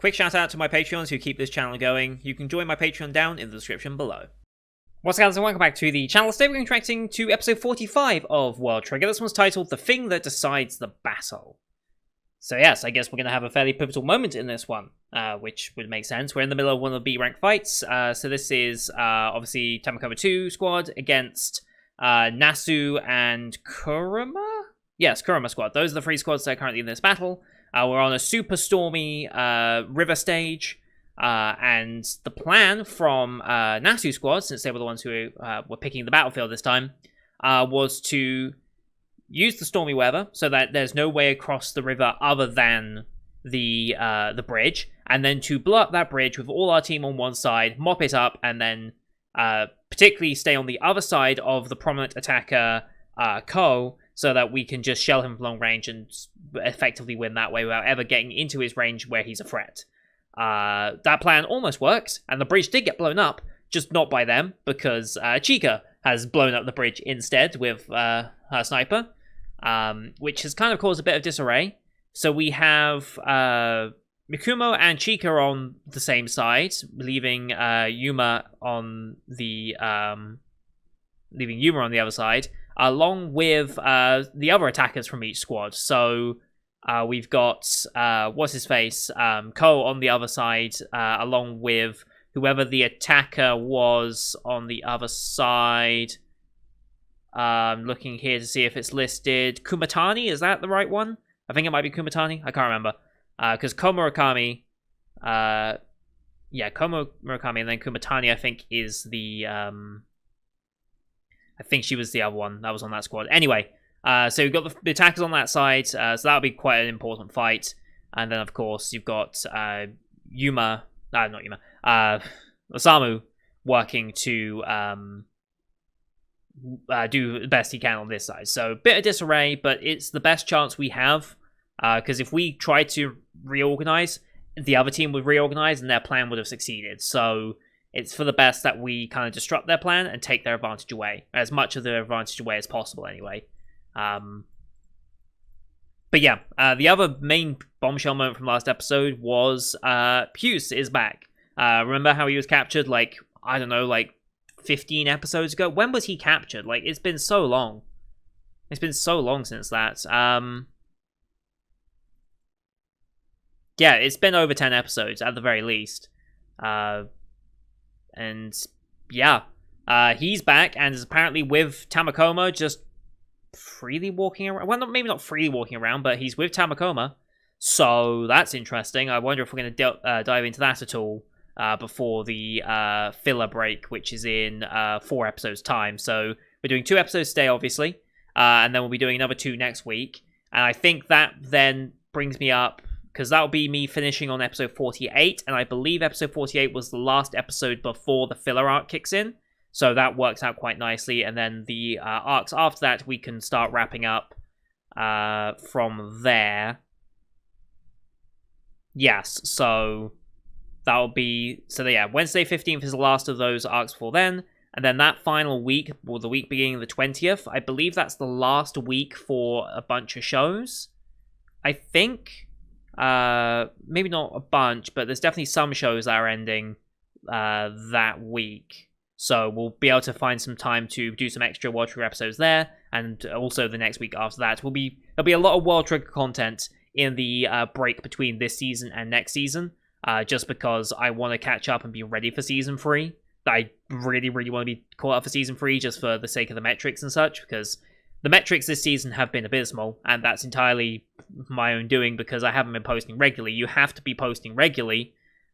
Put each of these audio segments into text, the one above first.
Quick shout out to my Patreons who keep this channel going. You can join my Patreon down in the description below. What's up, guys, and welcome back to the channel. Today we're interacting to episode 45 of World Trigger. This one's titled The Thing That Decides the Battle. So yes, I guess we're going to have a fairly pivotal moment in this one, which would make sense. We're in the middle of one of the B-rank fights. So this is obviously Tamakoma 2 squad against Nasu and Kurama? Yes, Kurama squad. Those are the three squads that are currently in this battle. We're on a super stormy river stage. And the plan from Nasu squad, since they were the ones who were picking the battlefield this time, was to use the stormy weather so that there's no way across the river other than the bridge, and then to blow up that bridge with all our team on one side, mop it up, and then particularly stay on the other side of the prominent attacker Ko, so that we can just shell him from long range and effectively win that way without ever getting into his range where he's a threat. That plan almost worked, and the bridge did get blown up, just not by them, because Chica has blown up the bridge instead with her sniper, which has kind of caused a bit of disarray. So we have Mikumo and Chica on the same side, leaving Yuma on the other side, along with the other attackers from each squad. So we've got what's his face, Ko on the other side, along with whoever the attacker was on the other side. Looking here to see if it's listed. Kumatani, is that the right one? I think it might be Kumatani. I can't remember. Because Ko Murakami, Ko Murakami, and then Kumatani, I think, is the I think she was the other one that was on that squad. Anyway, so you've got the attackers on that side, so that'll be quite an important fight. And then, of course, you've got Osamu working to do the best he can on this side. So, bit of disarray, but it's the best chance we have, because if we try to reorganize, the other team would reorganize and their plan would have succeeded. So, it's for the best that we kind of disrupt their plan and take their advantage away, as much of their advantage away as possible anyway. But yeah, the other main bombshell moment from last episode was Puce is back. Remember how he was captured, like 15 episodes ago? When was he captured? Like, it's been so long. It's been so long since that. Yeah, it's been over 10 episodes at the very least. And yeah, he's back and is apparently with Tamakoma, just freely walking around. Well, maybe not freely walking around, but he's with Tamakoma. So that's interesting. I wonder if we're going to dive into that at all before the filler break, which is in 4 episodes' time. So we're doing 2 episodes today, obviously, and then we'll be doing another 2 next week. And I think that then brings me up, because that'll be me finishing on episode 48, and I believe episode 48 was the last episode before the filler arc kicks in, so that works out quite nicely, and then the arcs after that we can start wrapping up from there. Yes, so that'll be... So yeah, Wednesday 15th is the last of those arcs before then, and then that final week, or the week beginning the 20th, I believe that's the last week for a bunch of shows. I think... maybe not a bunch, but there's definitely some shows that are ending that week. So we'll be able to find some time to do some extra World Trigger episodes there, and also the next week after that there'll be a lot of World Trigger content in the break between this season and next season. Just because I want to catch up and be ready for season 3. I really, really want to be caught up for season 3 just for the sake of the metrics and such, because the metrics this season have been abysmal, and that's entirely my own doing because I haven't been posting regularly. You have to be posting regularly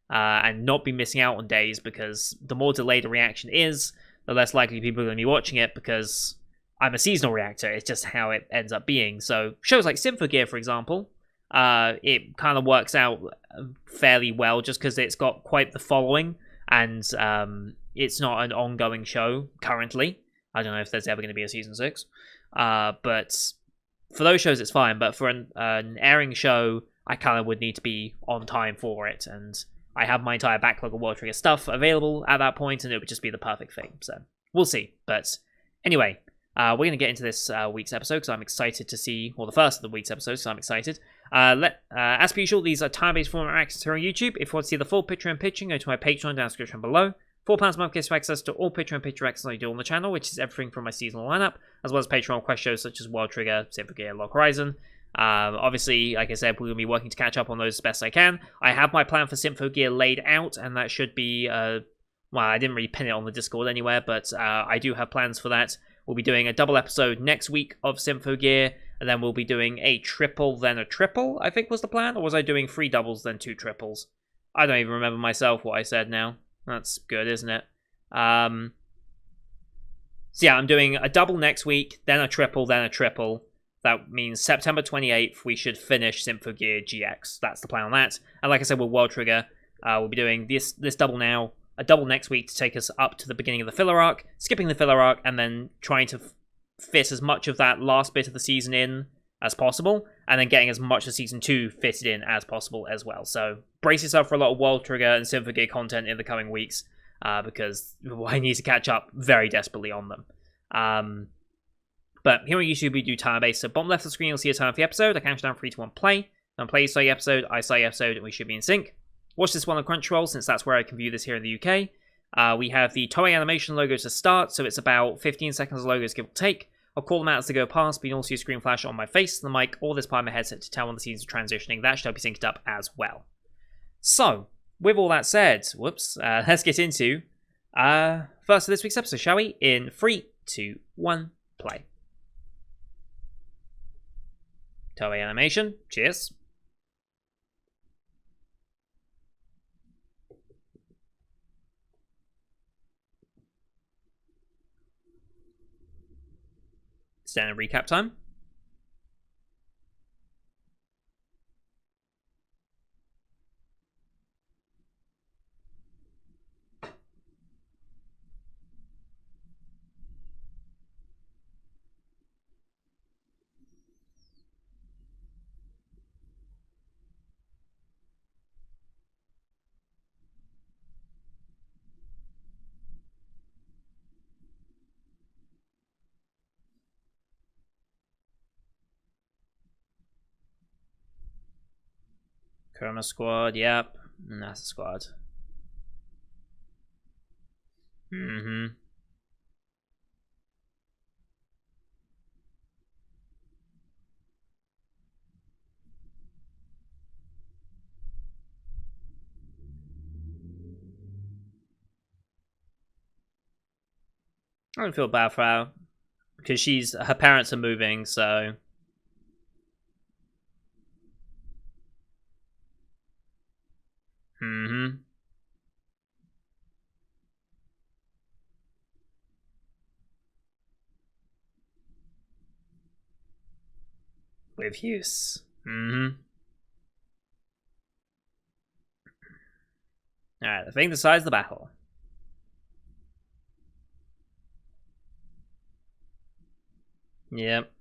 and not be missing out on days, because the more delayed a reaction is, the less likely people are going to be watching it, because I'm a seasonal reactor. It's just how it ends up being. So shows like Symphogear, for example, it kind of works out fairly well just because it's got quite the following, and it's not an ongoing show currently. I don't know if there's ever going to be a season 6. But for those shows, it's fine. But for an airing show, I kind of would need to be on time for it. And I have my entire backlog of World Trigger stuff available at that point, and it would just be the perfect thing. So we'll see. But anyway, We're going to get into this week's episode because I'm excited to see, well, the first of the week's episode, so I'm excited. As per usual, these are time-based format reactions here on YouTube. If you want to see the full picture and pitching, go to my Patreon down in the description below. £4 a month gives you access to all picture and pitcher reactions I do on the channel, which is everything from my seasonal lineup, as well as Patreon request shows such as World Trigger, Simple Gear, Log Horizon. Obviously, like I said, we're going to be working to catch up on those as best I can. I have my plan for Sympho Gear laid out, and that should be, well, I didn't really pin it on the Discord anywhere, but I do have plans for that. We'll be doing a double episode next week of Sympho Gear, and then we'll be doing a triple, then a triple, I think was the plan, or was I doing 3 doubles, then 2 triples? I don't even remember myself what I said now. That's good, isn't it? So yeah, I'm doing a double next week, then a triple, then a triple. That means September 28th, we should finish Sympho Gear GX. That's the plan on that. And like I said, with World Trigger, we'll be doing this double now, a double next week to take us up to the beginning of the filler arc, skipping the filler arc, and then trying to fit as much of that last bit of the season in as possible, and then getting as much of Season 2 fitted in as possible as well. So brace yourself for a lot of World Trigger and Sympho Gear content in the coming weeks, because I need to catch up very desperately on them. But here on YouTube, we do time-based, so bottom left of the screen, you'll see a time of the episode. I count down 3, 2, 1, play. Then play start the episode, I start the episode, and we should be in sync. Watch this one on Crunchyroll, since that's where I can view this here in the UK. We have the Toei Animation logo to start, so it's about 15 seconds of logos, give or take. I'll call them out as they go past, but you can also see a screen flash on my face, the mic, or this part of my headset to tell when the scenes are transitioning. That should help you sync it up as well. So, with all that said, let's get into first of this week's episode, shall we? In 3, 2, 1, play. Toei Animation, cheers. Standard recap time. Chroma Squad, yep. NASA Squad. I don't feel bad for her, because her parents are moving, so... With use. Alright, the thing decides the battle. Yep.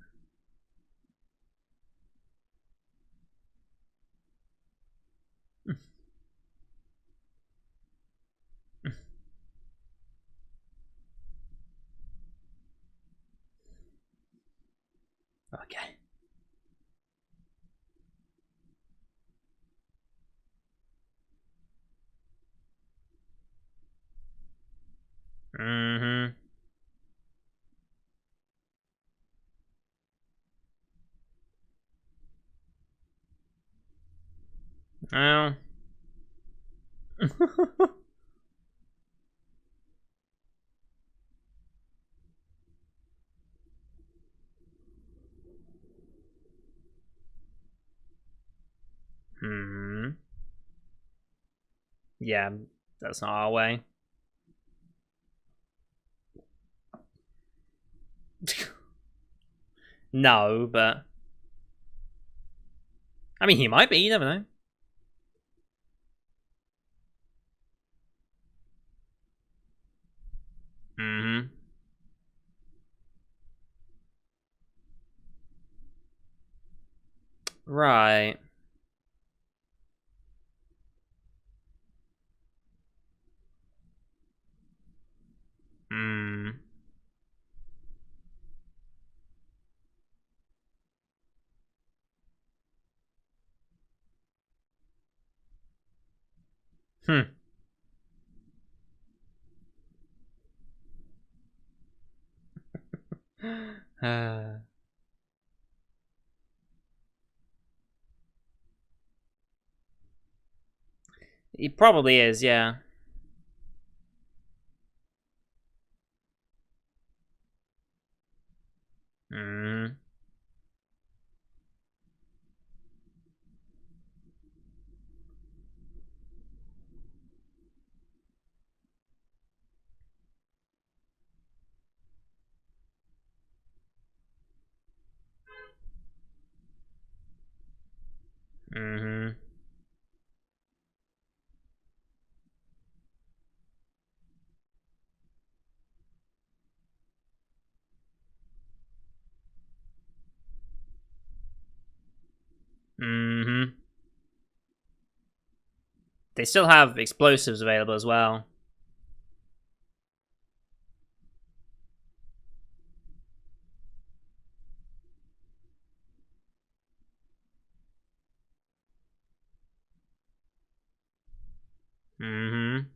Okay. Well. Yeah, that's not our way. No, but... I mean, he might be, you never know. Right. Hmm. He probably is, yeah. Mm. Mm-hmm. Mm-hmm. They still have explosives available as well. Mm-hmm.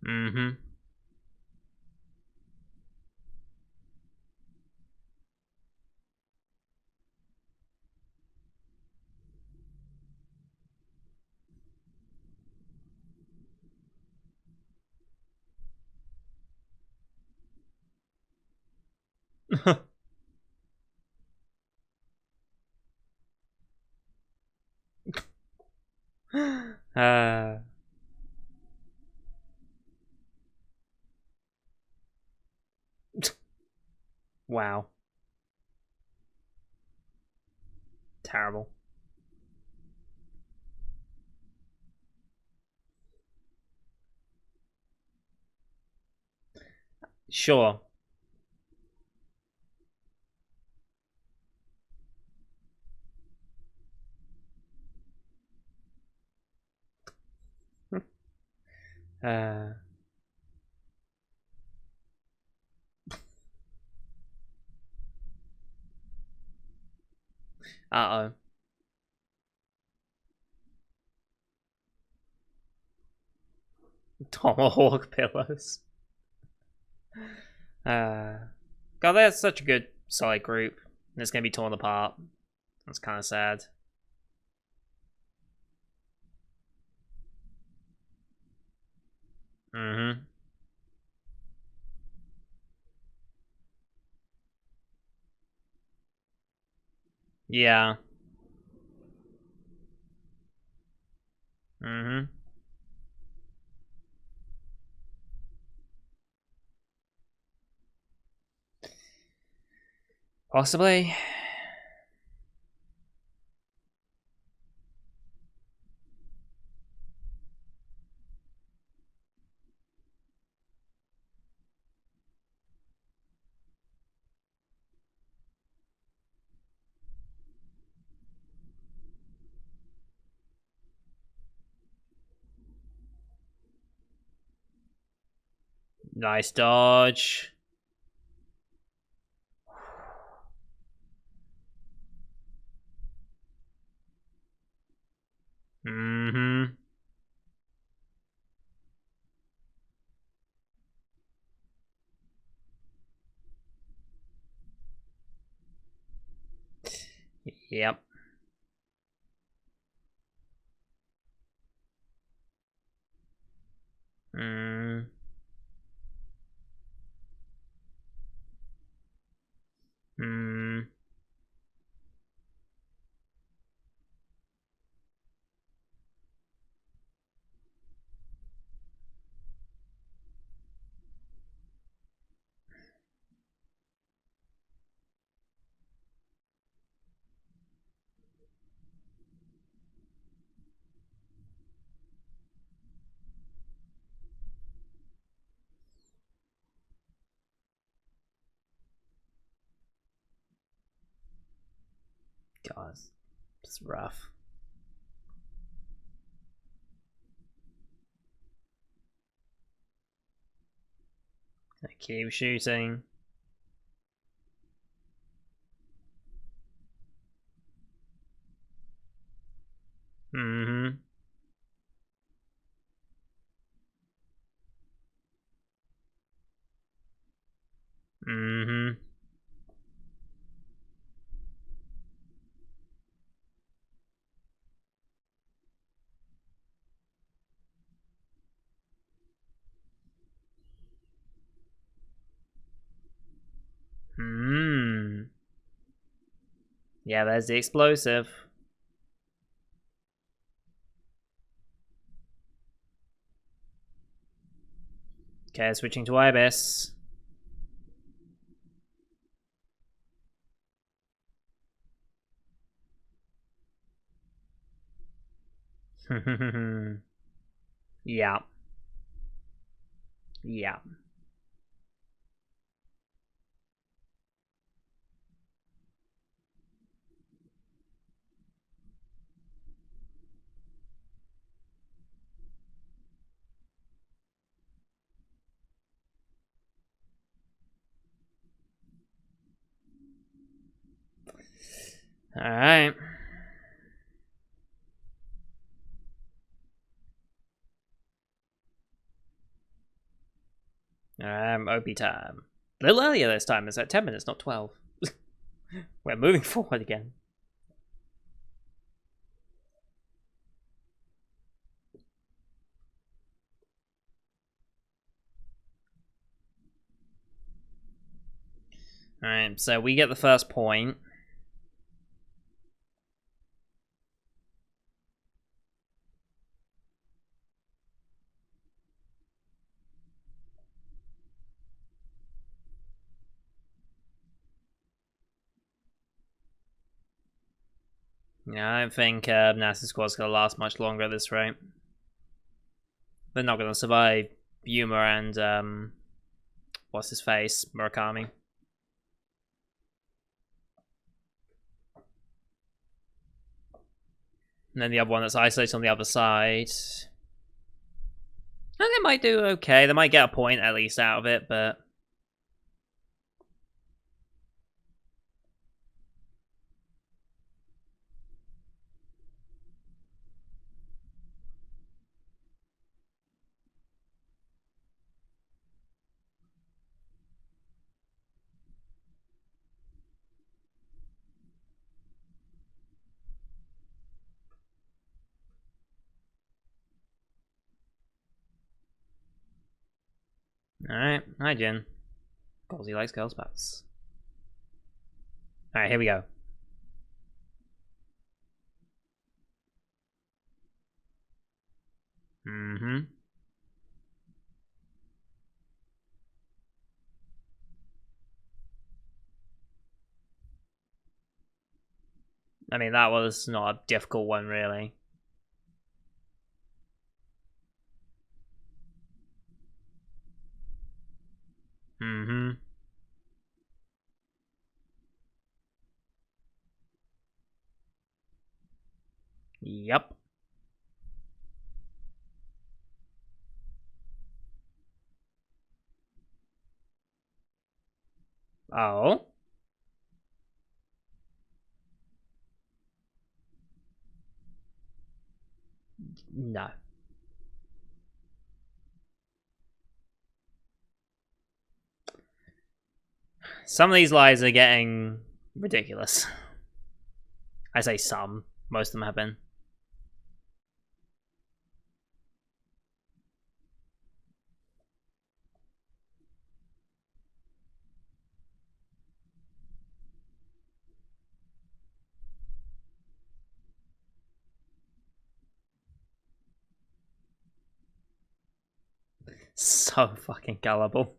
Mm-hmm. uh, wow. Terrible. Sure. Uh, uh-oh. Tomahawk pillows. Uh, God, that's such a good solid group. And it's gonna be torn apart. That's kind of sad. Mm-hmm. Yeah. Mm-hmm. Possibly. Nice dodge. Mm-hmm. Yep. Mm. Mm. God, it's rough. I keep shooting. Mm-hmm. Mm-hmm. Hmm. Yeah, there's the explosive. Okay, switching to Ibis. Yeah. Yeah. Alright. OP time. A little earlier this time. It's at 10 minutes, not 12. We're moving forward again. Alright, so we get the first point. Yeah, I don't think NASA Squad's gonna last much longer at this rate. They're not gonna survive Yuma and what's his face? Murakami. And then the other one that's isolated on the other side. And they might do okay. They might get a point at least out of it, but alright. Hi, Jin. Because he likes girl spats. Alright, here we go. Mm-hmm. I mean, that was not a difficult one, really. Mm-hmm. Yep. Oh. No. Some of these lies are getting ridiculous. I say some. Most of them have been. So fucking gullible.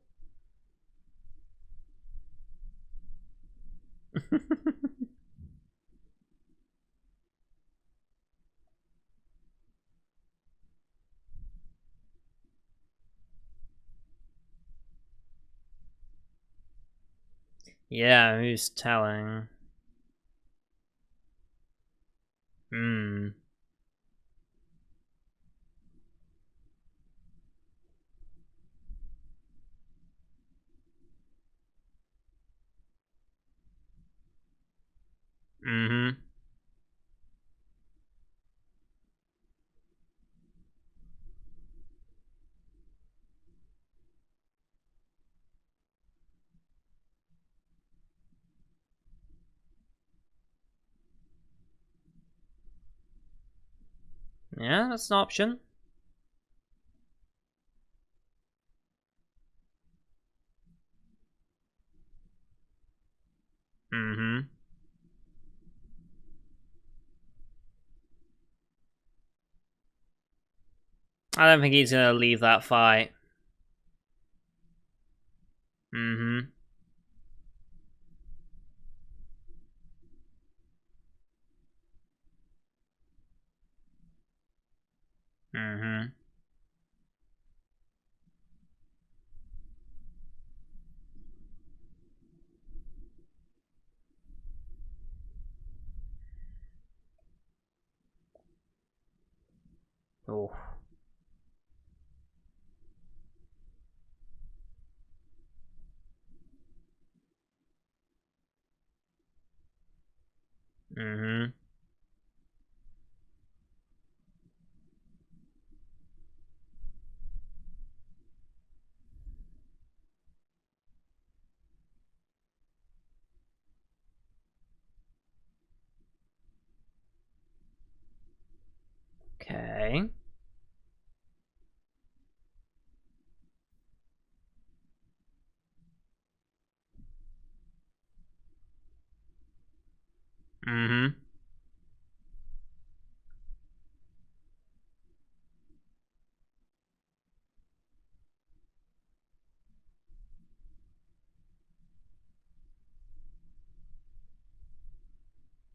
Yeah, who's telling? Hmm. Mm-hmm. Yeah, that's an option. Mm-hmm. I don't think he's gonna leave that fight. Mm-hmm. Mm-hmm. Oh. Mm-hmm. Okay. Mm-hmm.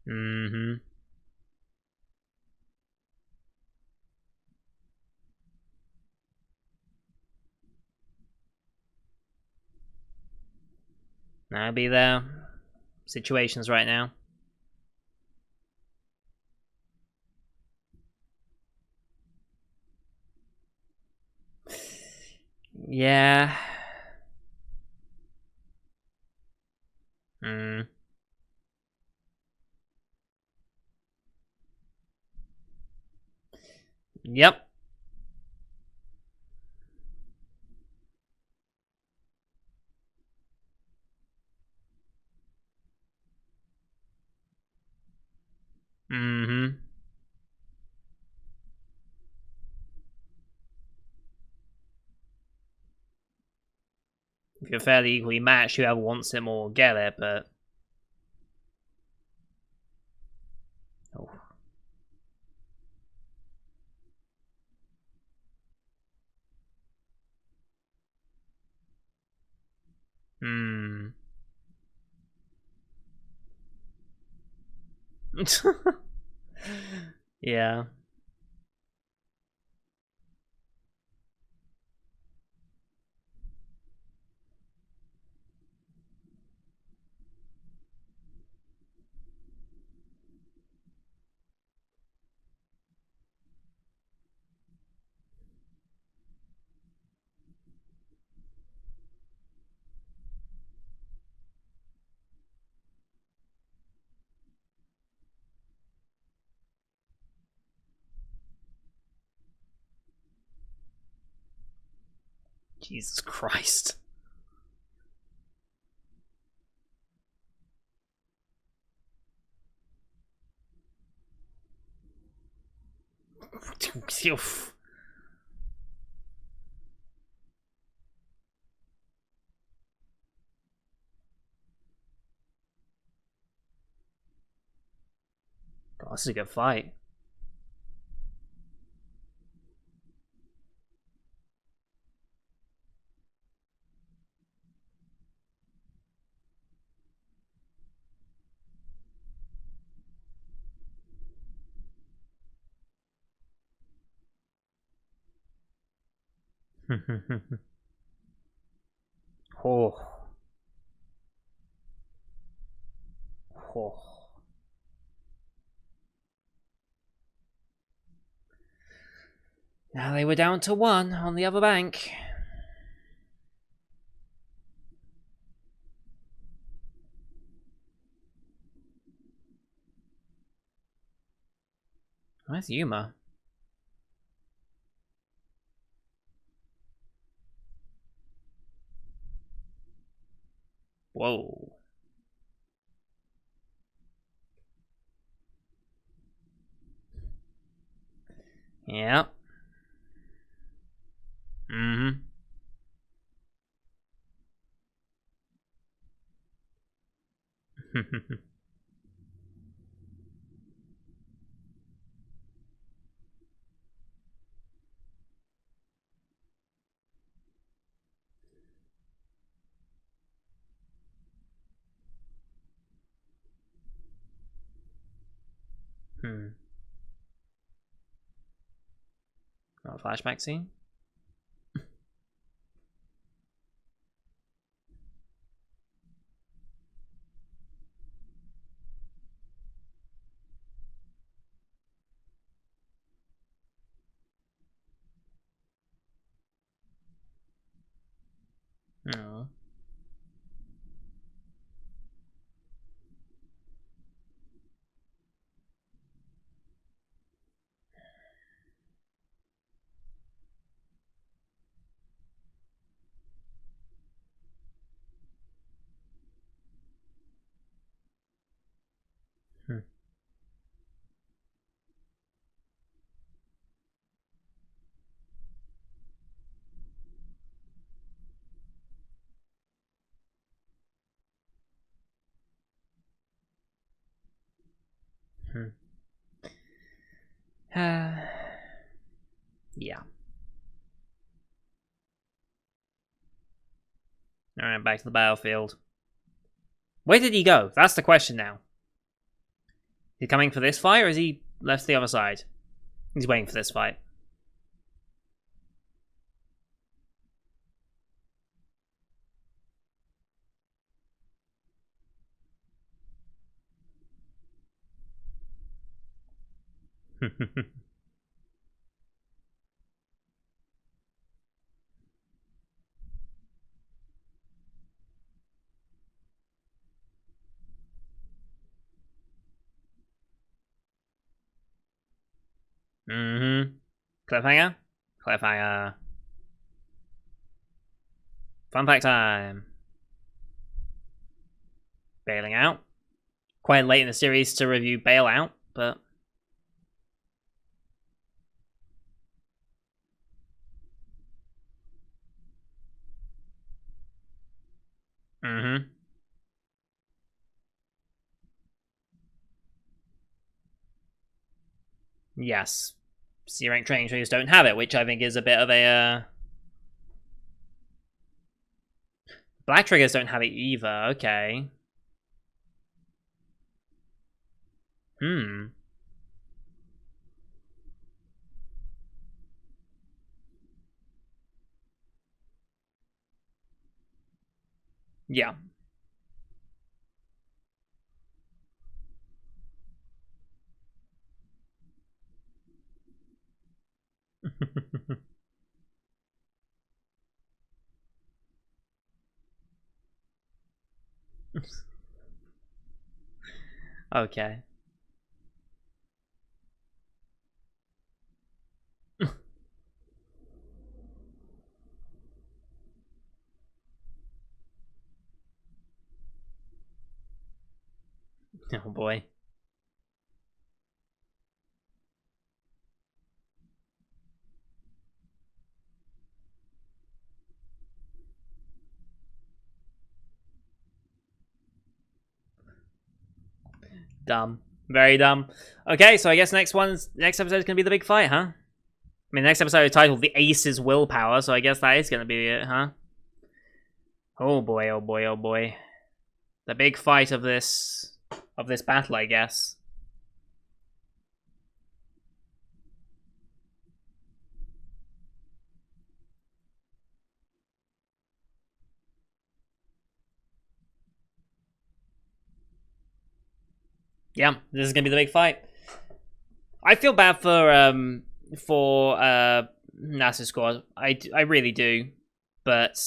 Mm-hmm. That'll be their situations right now. Yeah. Mm. Yep. Mm-hmm. If you're fairly equally matched, whoever wants it more will get it, but... Oh. Hmm. Yeah. Jesus Christ. God, this is a good fight. Oh. Oh. Now they were down to 1 on the other bank. Where's Yuma? Whoa. Yeah. Mm-hmm. Not a flashback scene? No. Yeah. Alright, back to the battlefield. Where did he go? That's the question now. Is he coming for this fight, or is he left the other side? He's waiting for this fight. Mm-hmm. Cliffhanger? Cliffhanger. Fun fact time. Bailing out. Quite late in the series to review Bailout, but... Mm-hmm. Yes. C-rank training trees don't have it, which I think is a bit of a... Black triggers don't have it either, okay. Yeah. Okay. Oh boy. Dumb. Very dumb. Okay, so I guess next episode is gonna be the big fight, huh? I mean, next episode is titled "The Ace's Willpower," so I guess that is gonna be it, huh? Oh boy! Oh boy! Oh boy! The big fight of this battle, I guess. Yeah, this is gonna be the big fight. I feel bad for NASA Squad. I really do. But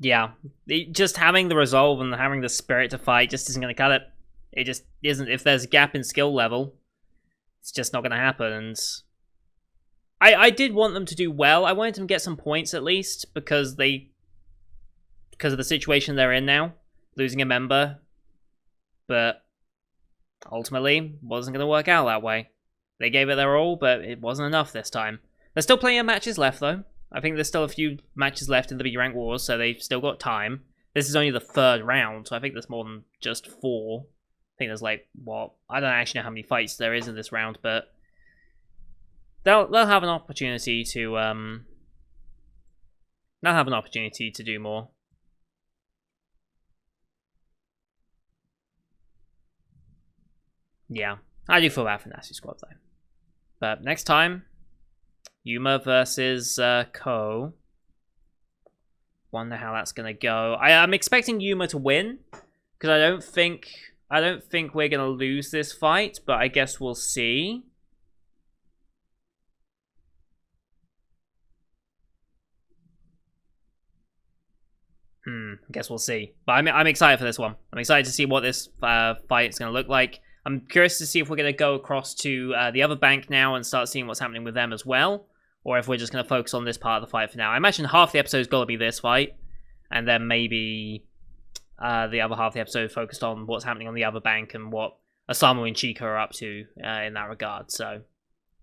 yeah, just having the resolve and having the spirit to fight just isn't going to cut it. It just isn't. If there's a gap in skill level, it's just not going to happen. And I did want them to do well. I wanted them to get some points at least because of the situation they're in now, losing a member. But ultimately, wasn't going to work out that way. They gave it their all, but it wasn't enough this time. There's still plenty of matches left, though. I think there's still a few matches left in the B-Rank Wars, so they've still got time. This is only the 3rd round, so I think there's more than just 4. I think there's like, what? I don't actually know how many fights there is in this round, but they'll have an opportunity to do more. Yeah, I do feel bad for Nasty Squad though. But next time, Yuma versus Ko. Wonder how that's gonna go. I'm expecting Yuma to win because I don't think we're gonna lose this fight, but I guess we'll see. I guess we'll see. But I'm excited for this one. I'm excited to see what this fight is gonna look like. I'm curious to see if we're gonna go across to the other bank now and start seeing what's happening with them as well, or if we're just gonna focus on this part of the fight for now. I imagine half the episode's gotta be this fight, and then maybe the other half of the episode focused on what's happening on the other bank and what Osamu and Chica are up to in that regard. So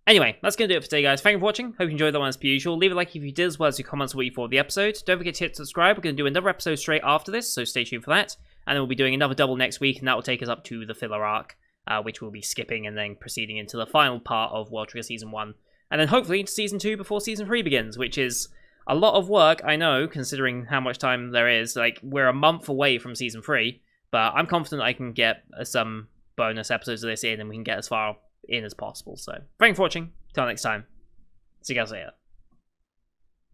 anyway, that's going to do it for today, guys. Thank you for watching. Hope you enjoyed that one as per usual. Leave a like if you did, as well as your comments on what you thought of the episode. Don't forget to hit subscribe. We're going to do another episode straight after this, so stay tuned for that. And then we'll be doing another double next week, and that will take us up to the filler arc, which we'll be skipping and then proceeding into the final part of World Trigger Season 1. And then hopefully into Season 2 before Season 3 begins, which is a lot of work, I know, considering how much time there is. Like, we're a month away from Season 3, but I'm confident I can get some bonus episodes of this in and we can get as far in as possible. So, thank you for watching. Till next time. See you guys later.